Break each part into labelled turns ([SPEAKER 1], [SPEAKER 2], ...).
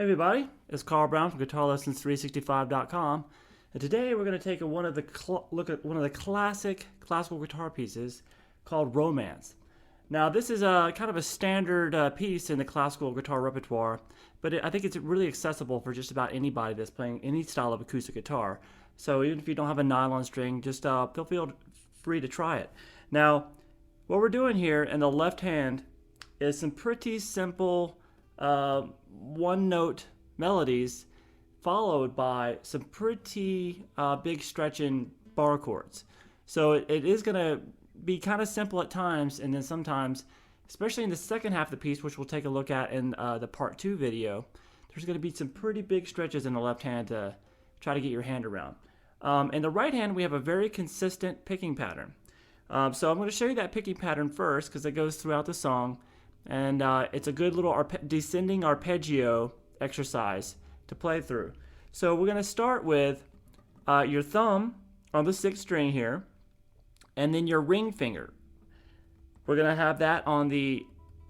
[SPEAKER 1] Hey everybody, it's Carl Brown from GuitarLessons365.com, and today we're going to take look at one of the classic classical guitar pieces called Romanza. Now this is a kind of a standard piece in the classical guitar repertoire, but I think it's really accessible for just about anybody that's playing any style of acoustic guitar. So even if you don't have a nylon string, just feel free to try it. Now what we're doing here in the left hand is some pretty simple one-note melodies followed by some pretty big stretching bar chords. So it is going to be kind of simple at times, and then sometimes, especially in the second half of the piece, which we'll take a look at in the part 2 video, there's going to be some pretty big stretches in the left hand to try to get your hand around. In the right hand, we have a very consistent picking pattern. So I'm going to show you that picking pattern first because it goes throughout the song. And it's a good little descending arpeggio exercise to play through. So we're going to start with your thumb on the 6th string here, and then your ring finger. We're going to have that on the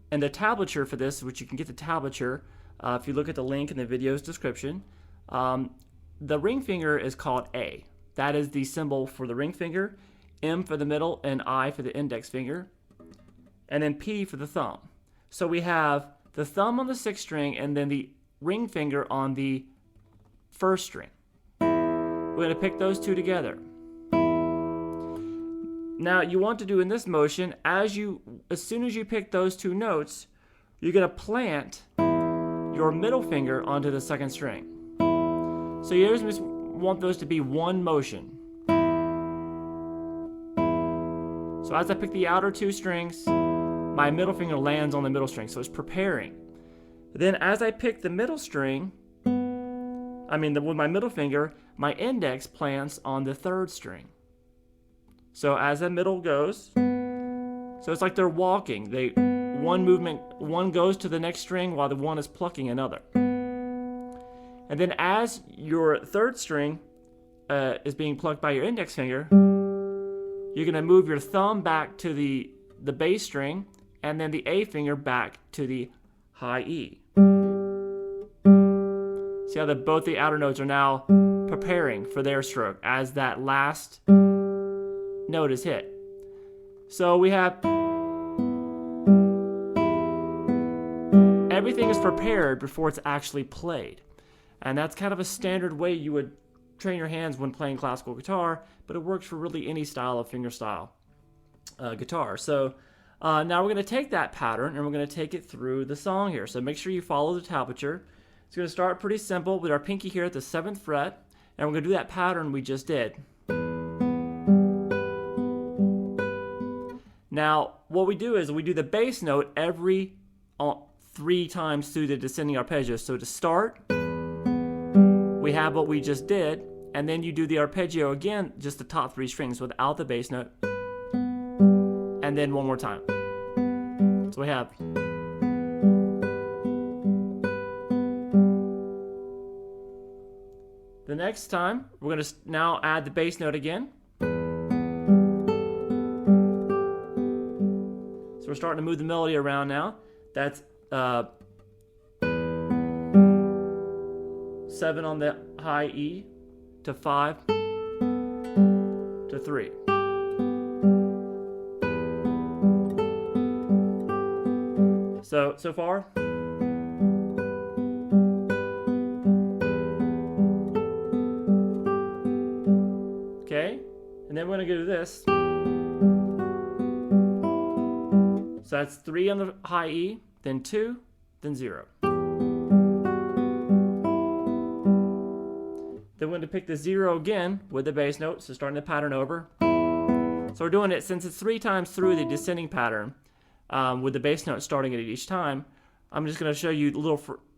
[SPEAKER 1] tablature for this, which you can get the tablature if you look at the link in the video's description. The ring finger is called A. That is the symbol for the ring finger, M for the middle, and I for the index finger, and then P for the thumb. So we have the thumb on the 6th string and then the ring finger on the 1st string. We're going to pick those two together. Now you want to do in this motion, as soon as you pick those two notes, you're going to plant your middle finger onto the 2nd string. So you just want those to be one motion. So as I pick the outer 2 strings, my middle finger lands on the middle string, so it's preparing. Then as I pick the middle string, with my middle finger, my index plants on the 3rd string. So as the middle goes, so it's like they're walking. One goes to the next string while the one is plucking another. And then as your 3rd string is being plucked by your index finger, you're going to move your thumb back to the bass string, and then the A finger back to the high E. See how both the outer notes are now preparing for their stroke as that last note is hit. So we have everything is prepared before it's actually played. And that's kind of a standard way you would train your hands when playing classical guitar, but it works for really any style of fingerstyle guitar. So now we're going to take that pattern and we're going to take it through the song here. So make sure you follow the tablature. It's going to start pretty simple with our pinky here at the 7th fret, and we're going to do that pattern we just did. Now what we do is we do the bass note every 3 times through the descending arpeggio. So to start, we have what we just did, and then you do the arpeggio again, just the top 3 strings without the bass note. And then one more time. So we have. The next time, we're going to now add the bass note again. So we're starting to move the melody around now. That's 7 on the high E to 5 to 3. So far. Okay, and then we're going to do this. So that's 3 on the high E, then 2, then 0. Then we're going to pick the 0 again with the bass note, so starting the pattern over. So we're doing it, since it's 3 times through the descending pattern, with the bass note starting at each time, I'm just going to show you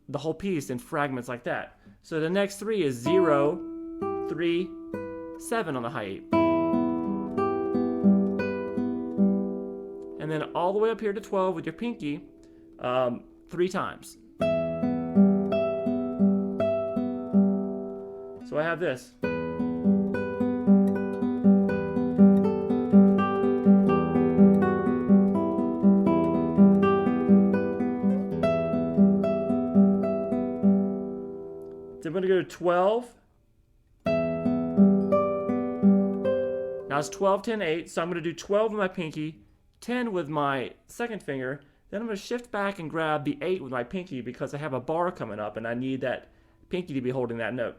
[SPEAKER 1] the whole piece in fragments like that. So the next 3 is 0, 3, 7 on the high E. And then all the way up here to 12 with your pinky 3 times. So I have this. do 12. Now it's 12, 10, 8, so I'm going to do 12 with my pinky, 10 with my second finger, then I'm going to shift back and grab the 8 with my pinky because I have a bar coming up and I need that pinky to be holding that note.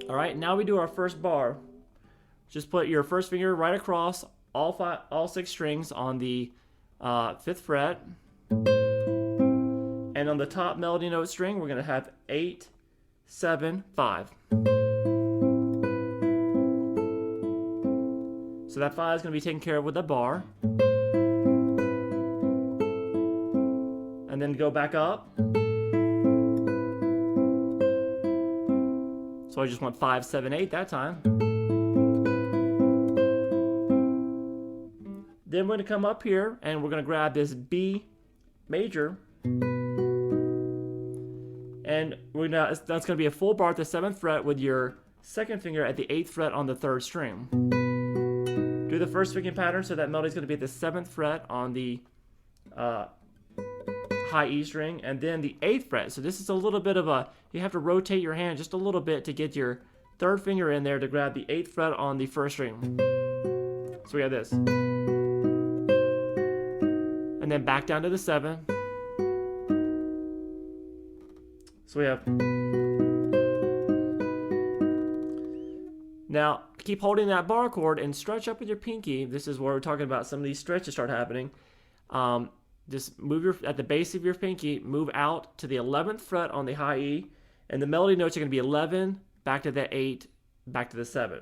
[SPEAKER 1] Alright, now we do our first bar. Just put your first finger right across all 6 strings on the 5th fret. And on the top melody note string, we're going to have 8, 7, 5. So that 5 is going to be taken care of with a bar. And then go back up. So I just want 5, 7, 8 that time. Then we're going to come up here and we're going to grab this B major. And that's going to be a full bar at the 7th fret with your second finger at the 8th fret on the 3rd string. Do the first picking pattern, so that melody is going to be at the 7th fret on the high E string, and then the 8th fret. So this is a little bit of a, you have to rotate your hand just a little bit to get your 3rd finger in there to grab the 8th fret on the 1st string. So we have this. And then back down to the 7. So we have. Now, keep holding that bar chord and stretch up with your pinky. This is where we're talking about some of these stretches start happening. Just move at the base of your pinky, move out to the 11th fret on the high E, and the melody notes are going to be 11, back to the 8, back to the 7.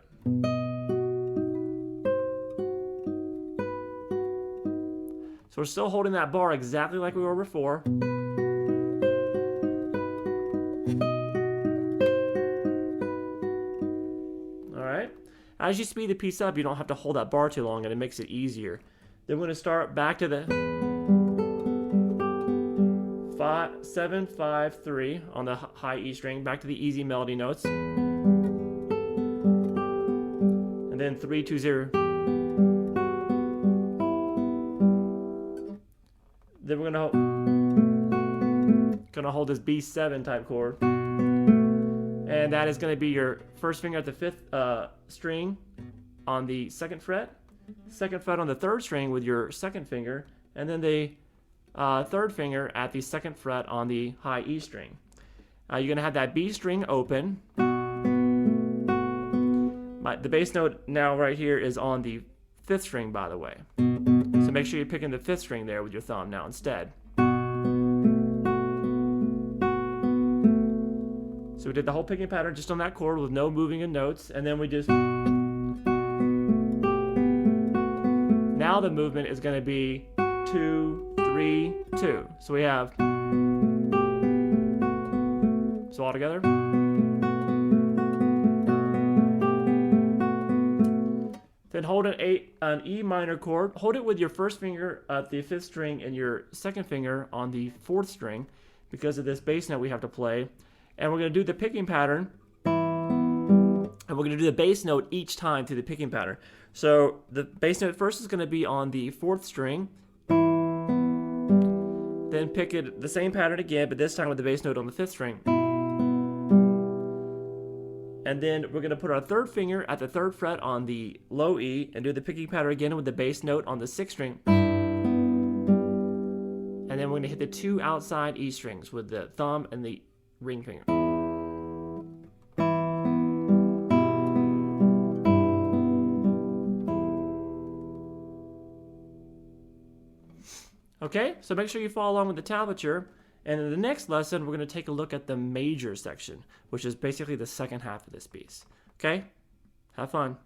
[SPEAKER 1] So we're still holding that bar exactly like we were before. As you speed the piece up, you don't have to hold that bar too long, and it makes it easier. Then we're going to start back to the 5, 7, 5, 3 on the high E string, back to the easy melody notes. And then 3, 2, 0. Then we're going to hold this B7 type chord. And that is going to be your first finger at the 5th string on the 2nd fret, 2nd fret on the 3rd string with your 2nd finger, and then the 3rd finger at the 2nd fret on the high E string. You're going to have that B string open. The bass note now right here is on the 5th string, by the way. So make sure you're picking the 5th string there with your thumb now instead. So we did the whole picking pattern just on that chord with no moving in notes, and then we just. Now the movement is going to be 2, 3, 2. So we have. So all together. Then hold an E minor chord. Hold it with your first finger at the 5th string and your 2nd finger on the 4th string because of this bass note we have to play. And we're going to do the picking pattern, and we're going to do the bass note each time through the picking pattern. So the bass note first is going to be on the 4th string, then pick it the same pattern again, but this time with the bass note on the 5th string. And then we're going to put our 3rd finger at the 3rd fret on the low E and do the picking pattern again with the bass note on the 6th string. And then we're going to hit the 2 outside E strings with the thumb and the ring finger. Okay, so make sure you follow along with the tablature. And in the next lesson, we're going to take a look at the major section, which is basically the second half of this piece. Okay? Have fun.